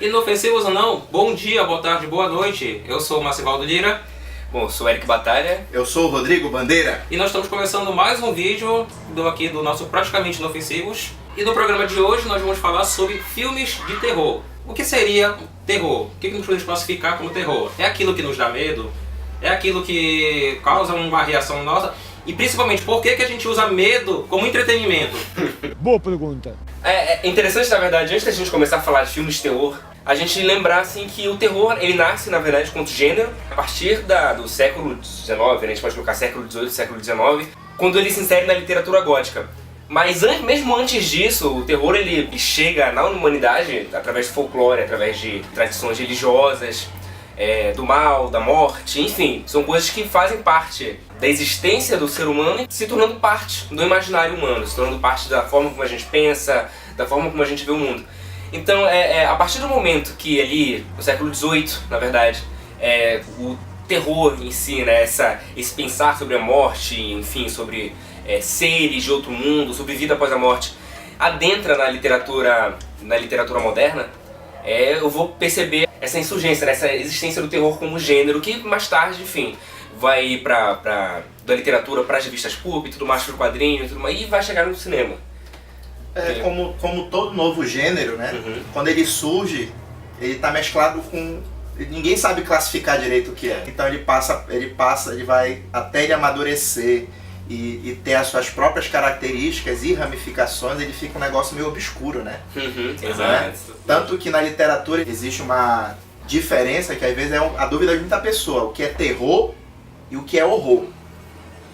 Inofensivos ou não, bom dia, boa tarde, boa noite. Eu sou o Macivaldo Lira. Bom, eu sou o Eric Batalha. Eu sou o Rodrigo Bandeira. E nós estamos começando mais um vídeo do nosso Praticamente Inofensivos. E no programa de hoje nós vamos falar sobre filmes de terror. O que seria terror? O que nos podemos classificar como terror? É aquilo que nos dá medo? É aquilo que causa uma reação nossa? E principalmente, por que a gente usa medo como entretenimento? Boa pergunta. É interessante, na verdade, antes da gente começar a falar de filmes de terror, a gente lembrar assim, que o terror ele nasce, na verdade, como gênero a partir do século XIX, a gente pode colocar século XVIII, século XIX, quando ele se insere na literatura gótica. Mas mesmo antes disso, o terror ele chega na humanidade através do folclore, através de tradições religiosas, do mal, da morte, enfim, são coisas que fazem parte da existência do ser humano, se tornando parte do imaginário humano, se tornando parte da forma como a gente pensa, da forma como a gente vê o mundo. Então, a partir do momento que ali, no século XVIII, na verdade, o terror em si, né, esse pensar sobre a morte, enfim, sobre seres de outro mundo, sobre vida após a morte, adentra na literatura moderna, eu vou perceber essa insurgência, né, essa existência do terror como gênero, que mais tarde, enfim, vai ir da literatura para as revistas pulp, tudo mais para o quadrinho, tudo mais, e vai chegar no cinema. Como todo novo gênero, né? Uhum. Quando ele surge, ele tá mesclado com... Ninguém sabe classificar direito o que é. Então ele vai até ele amadurecer e ter as suas próprias características e ramificações, ele fica um negócio meio obscuro, né? Uhum, exato. Né? Tanto que na literatura existe uma diferença que às vezes é a dúvida de muita pessoa, o que é terror e o que é horror.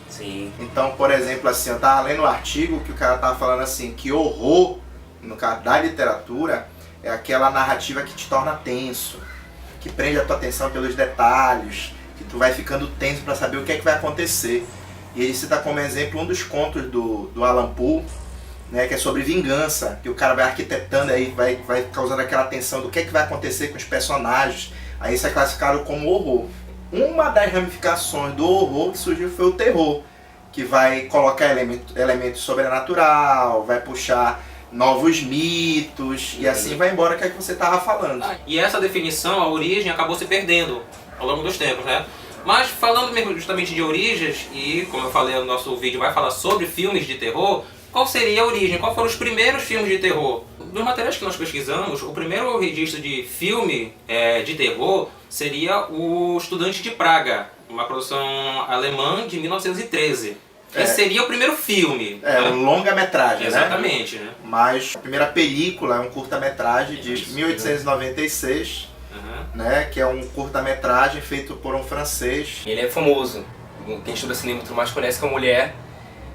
Sim. Então, por exemplo, assim, eu tava lendo um artigo que o cara tava falando assim, que horror, no caso da literatura, é aquela narrativa que te torna tenso, que prende a tua atenção pelos detalhes, que tu vai ficando tenso para saber o que é que vai acontecer. E ele cita como exemplo um dos contos do Alan Poe, né, que é sobre vingança, que o cara vai arquitetando aí, vai causando aquela tensão do que é que vai acontecer com os personagens. Aí isso é classificado como horror. Uma das ramificações do horror que surgiu foi o terror, que vai colocar elemento sobrenatural, vai puxar novos mitos, e assim vai embora, que é o que você estava falando. E essa definição, a origem, acabou se perdendo ao longo dos tempos, né? Mas falando mesmo justamente de origens, e como eu falei, o nosso vídeo vai falar sobre filmes de terror, qual seria a origem? Qual foram os primeiros filmes de terror? Dos materiais que nós pesquisamos, o primeiro registro de filme de terror seria O Estudante de Praga, uma produção alemã de 1913. Esse seria o primeiro filme. Um longa-metragem, exatamente, né? Né? Mas a primeira película é um curta-metragem de 1896, né? Que é um curta-metragem feito por um francês. Ele é famoso, quem estuda cinema muito mais conhece como mulher.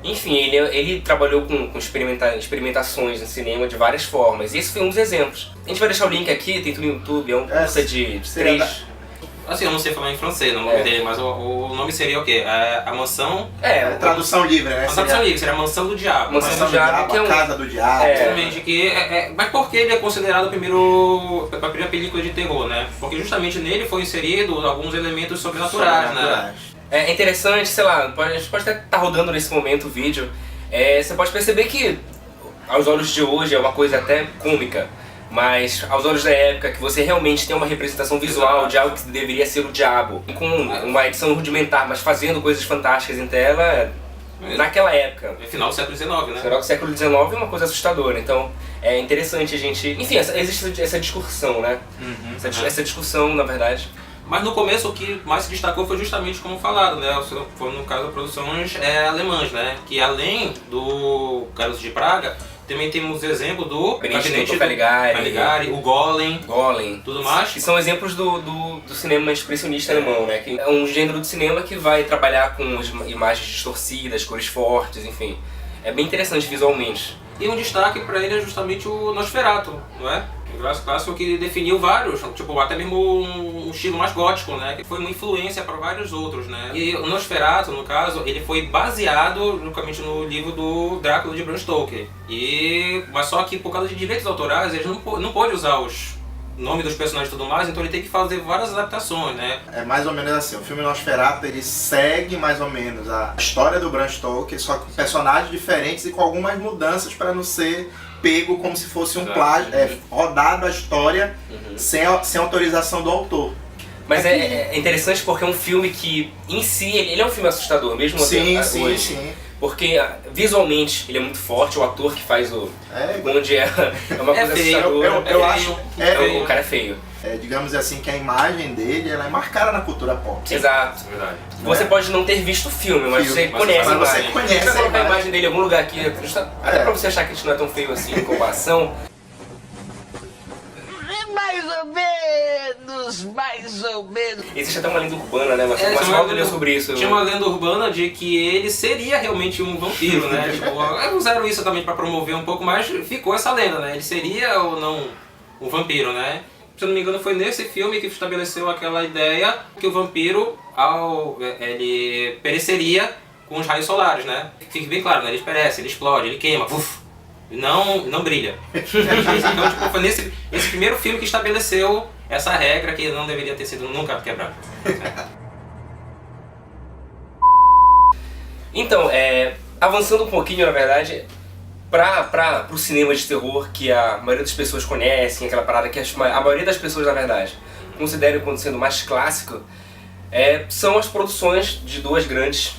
Enfim, ele trabalhou com experimentações no cinema de várias formas, e esse foi um dos exemplos. A gente vai deixar o link aqui, tem tudo no YouTube, é um curta de 3... Assim, eu não sei falar em francês, o nome dele, mas o nome seria o quê? A Mansão... tradução livre, né? A tradução livre, seria a Mansão do Diabo. Mansão do Diabo, que é a Casa do Diabo. Exatamente, mas por que ele é considerado a primeira película de terror, né? Porque justamente nele foi inserido alguns elementos sobrenaturais, né? É interessante, sei lá, a gente pode até estar rodando nesse momento o vídeo, você pode perceber que aos olhos de hoje é uma coisa até cômica, mas aos olhos da época que você realmente tem uma representação visual de algo que deveria ser o diabo, com uma edição rudimentar, mas fazendo coisas fantásticas em tela, naquela época. É final do século XIX, né? Final do século XIX é uma coisa assustadora, então é interessante a gente... Enfim, existe essa discussão, né? Essa discussão, na verdade. Mas no começo o que mais se destacou foi justamente como falado, né? Foi no caso produções alemãs, né? Que além do Garoto de Praga, também temos exemplo do Gabinete do Caligari, o Golem, tudo mais. Que são exemplos do cinema expressionista alemão, né? Que é um gênero de cinema que vai trabalhar com imagens distorcidas, cores fortes, enfim. É bem interessante visualmente. E um destaque para ele é justamente o Nosferatu, não é? O clássico que definiu vários, tipo, até mesmo um estilo mais gótico, né? Que foi uma influência para vários outros, né? E o Nosferatu, no caso, ele foi baseado justamente no livro do Drácula de Bram Stoker. Mas só que por causa de direitos autorais, eles não pôde usar nome dos personagens e tudo mais, então ele tem que fazer várias adaptações, né? É mais ou menos assim, o filme Nosferatu, ele segue mais ou menos a história do Bram Stoker, só com personagens diferentes e com algumas mudanças para não ser pego como se fosse um Exato. plágio, rodado a história sem autorização do autor. Mas é interessante porque é um filme que, em si, ele é um filme assustador, mesmo Sim, até hoje. sim. Porque visualmente ele é muito forte, o ator que faz o Bond é uma coisa feio, assustadora. eu acho, O cara é feio. digamos assim, que a imagem dele ela é marcada na cultura pop. Exato. Verdade. Você pode não ter visto o filme, mas você conhece a mas você imagem. conhece Você vai colocar a a imagem dele em algum lugar aqui, até pra você achar que a gente não é tão feio assim em comparação. Mais ou menos. Existe até uma lenda urbana, né? Mas tinha leu sobre isso. Tinha uma lenda urbana de que ele seria realmente um vampiro, né? Tipo, usaram isso também pra promover um pouco, mas ficou essa lenda, né? Ele seria ou não um vampiro, né? Se eu não me engano, foi nesse filme que estabeleceu aquela ideia que o vampiro, ele pereceria com os raios solares, né? Fique bem claro, né? Ele perece, ele explode, ele queima, não brilha. Então, tipo, foi esse primeiro filme que estabeleceu essa regra que não deveria ter sido nunca quebrada. Então, avançando um pouquinho, na verdade, para o cinema de terror que a maioria das pessoas conhecem, aquela parada que a maioria das pessoas, na verdade, consideram como sendo mais clássico, são as produções de duas grandes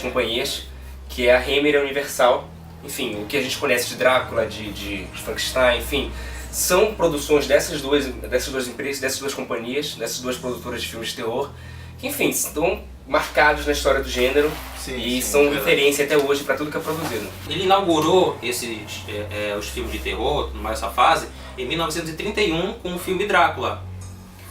companhias, que é a Hammer e a Universal. Enfim, o que a gente conhece de Drácula, de Frankenstein, enfim, são produções dessas duas empresas, dessas duas companhias, dessas duas produtoras de filmes de terror, que, enfim, estão marcados na história do gênero e são referência até hoje para tudo que é produzido. Ele inaugurou os filmes de terror, mais essa fase, em 1931 com o filme Drácula.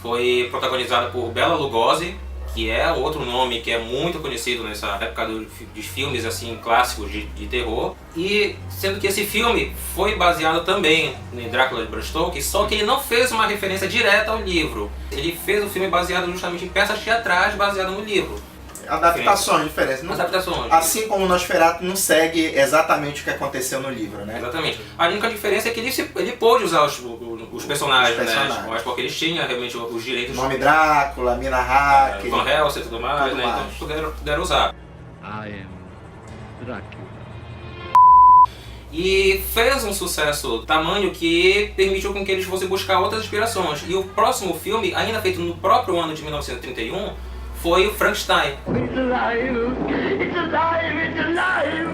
Foi protagonizado por Bela Lugosi, que é outro nome que é muito conhecido nessa época dos filmes assim clássicos de terror. E sendo que esse filme foi baseado também em Drácula de Bram Stoker, só que ele não fez uma referência direta ao livro. Ele fez o filme baseado justamente em peças teatrais baseadas no livro. Adaptações diferentes. Adaptações. Assim como o Nosferatu não segue exatamente o que aconteceu no livro, né? Exatamente. A única diferença é que ele pôde usar os personagens, né? Mas porque eles tinham realmente os direitos. O nome Drácula, Mina Hacker, Van Helsing e tudo mais, né? Então puderam usar. I am Dracula. E fez um sucesso tamanho que permitiu com que eles fossem buscar outras inspirações. E o próximo filme, ainda feito no próprio ano de 1931, foi o Frankenstein. It's alive! It's alive! It's alive!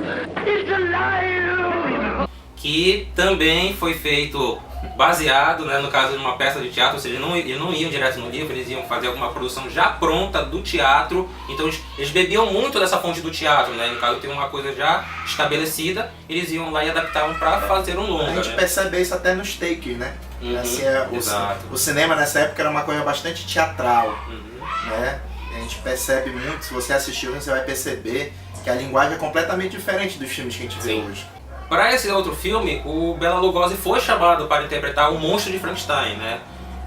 It's alive! Que também foi feito baseado, né, no caso de uma peça de teatro, ou seja, eles não iam direto no livro, eles iam fazer alguma produção já pronta do teatro, então eles bebiam muito dessa fonte do teatro, né, no caso tem uma coisa já estabelecida, eles iam lá e adaptavam para fazer um longa. A gente percebe isso até nos takes, né? Assim, o cinema nessa época era uma coisa bastante teatral, né? A gente percebe muito, se você assistir, você vai perceber que a linguagem é completamente diferente dos filmes que a gente vê hoje. Para esse outro filme, o Bela Lugosi foi chamado para interpretar o monstro de Frankenstein, né?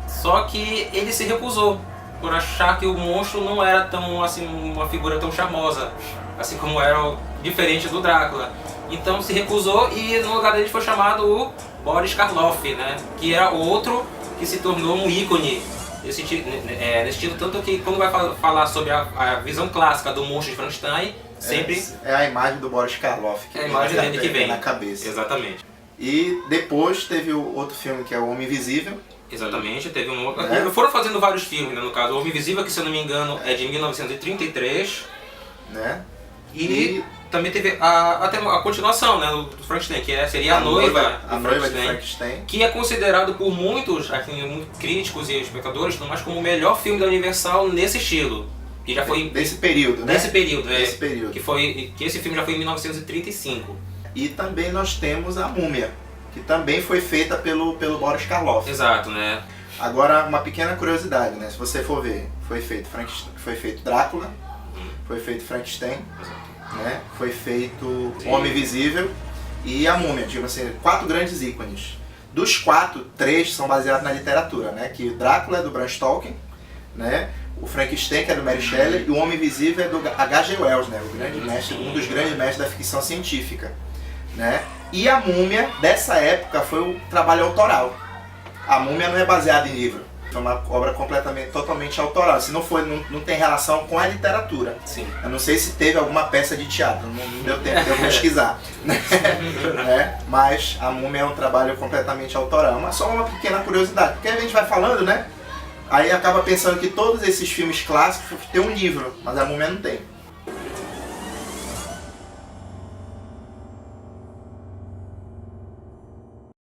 Só que ele se recusou, por achar que o monstro não era tão, assim, uma figura tão charmosa, assim como era diferente do Drácula. Então se recusou e no lugar dele foi chamado o Boris Karloff, né? Que era outro que se tornou um ícone nesse estilo, tanto que quando vai falar sobre a visão clássica do monstro de Frankenstein, sempre é a imagem do Boris Karloff que é a imagem dele que vem na cabeça. Exatamente. E depois teve o outro filme que é O Homem Invisível. Exatamente, teve um outro. Foram fazendo vários filmes, né, no caso. O Homem Invisível, que se eu não me engano é de 1933. Né? E também teve até a continuação, né, do Frankenstein, que seria a noiva de Frankenstein, que é considerado por muitos críticos e espectadores mas como o melhor filme da Universal nesse estilo. Que já foi desse período, né? Desse período, Desse período. Que esse filme já foi em 1935. E também nós temos a Múmia, que também foi feita pelo Boris Karloff. Exato, né? Agora, uma pequena curiosidade, né? Se você for ver, foi feito Drácula, foi feito Frankenstein, né? Foi feito O Homem Invisível e a Múmia, tipo assim, 4 grandes ícones. Dos 4, 3 são baseados na literatura, né? Que o Drácula é do Bram Stoker, né? O Frankenstein, que é do Mary Shelley, e o Homem Invisível é do H.G. Wells, né? O grande mestre, um dos grandes mestres da ficção científica, né? E a Múmia, dessa época, foi o trabalho autoral. A Múmia não é baseada em livro. É uma obra totalmente autoral. Se não for, não tem relação com a literatura. Sim. Eu não sei se teve alguma peça de teatro, não deu tempo de eu pesquisar. Né? Mas a Múmia é um trabalho completamente autoral. Mas só uma pequena curiosidade, porque a gente vai falando, né? Aí acaba pensando que todos esses filmes clássicos têm um livro, mas a Múmia não tem.